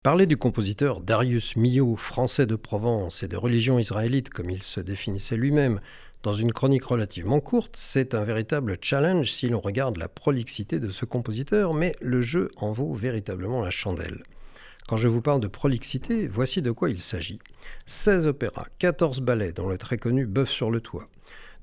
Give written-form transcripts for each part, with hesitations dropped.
Parler du compositeur Darius Milhaud, français de Provence et de religion israélite comme il se définissait lui-même, dans une chronique relativement courte, c'est un véritable challenge si l'on regarde la prolixité de ce compositeur, mais le jeu en vaut véritablement la chandelle. Quand je vous parle de prolixité, voici de quoi il s'agit. 16 opéras, 14 ballets, dont le très connu Bœuf sur le toit.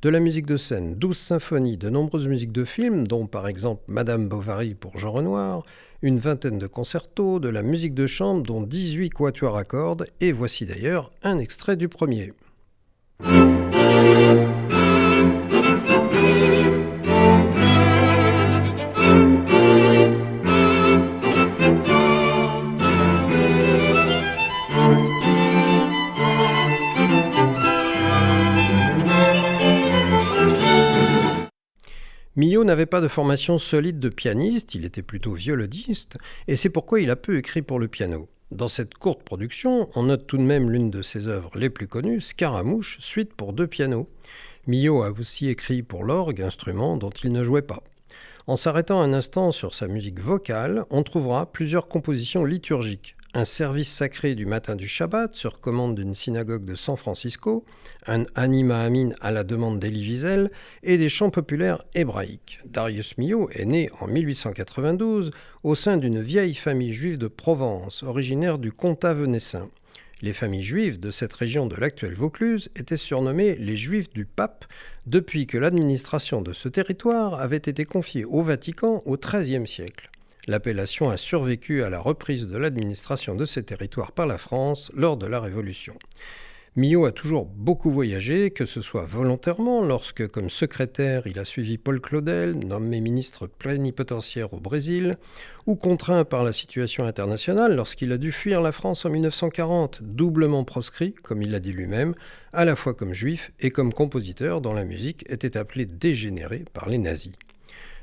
De la musique de scène, 12 symphonies, de nombreuses musiques de films, dont par exemple Madame Bovary pour Jean Renoir, une vingtaine de concertos, de la musique de chambre, dont 18 quatuors à cordes, et voici d'ailleurs un extrait du premier. Milhaud n'avait pas de formation solide de pianiste, il était plutôt violoniste, et c'est pourquoi il a peu écrit pour le piano. Dans cette courte production, on note tout de même l'une de ses œuvres les plus connues, Scaramouche, suite pour 2 pianos. Milhaud a aussi écrit pour l'orgue, instrument dont il ne jouait pas. En s'arrêtant un instant sur sa musique vocale, on trouvera plusieurs compositions liturgiques. Un service sacré du matin du Shabbat sur commande d'une synagogue de San Francisco, un Anima Amin à la demande d'Elie Wiesel et des chants populaires hébraïques. Darius Milhaud est né en 1892 au sein d'une vieille famille juive de Provence, originaire du comtat venessin. Les familles juives de cette région de l'actuelle Vaucluse étaient surnommées les Juifs du Pape depuis que l'administration de ce territoire avait été confiée au Vatican au XIIIe siècle. L'appellation a survécu à la reprise de l'administration de ces territoires par la France lors de la Révolution. Milhaud a toujours beaucoup voyagé, que ce soit volontairement, lorsque, comme secrétaire, il a suivi Paul Claudel, nommé ministre plénipotentiaire au Brésil, ou contraint par la situation internationale lorsqu'il a dû fuir la France en 1940, doublement proscrit, comme il l'a dit lui-même, à la fois comme juif et comme compositeur dont la musique était appelée dégénérée par les nazis.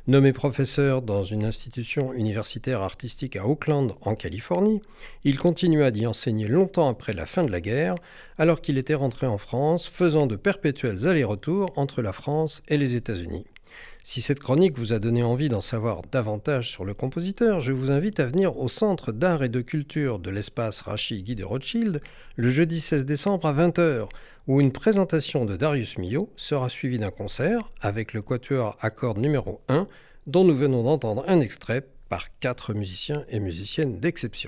Nommé professeur dans une institution universitaire artistique à Oakland, en Californie, il continua d'y enseigner longtemps après la fin de la guerre, alors qu'il était rentré en France, faisant de perpétuels allers-retours entre la France et les États-Unis. Si cette chronique vous a donné envie d'en savoir davantage sur le compositeur, je vous invite à venir au Centre d'art et de culture de l'espace Rachid-Guy de Rothschild le jeudi 16 décembre à 20h, où une présentation de Darius Milhaud sera suivie d'un concert avec le quatuor à cordes numéro 1, dont nous venons d'entendre un extrait par 4 musiciens et musiciennes d'exception.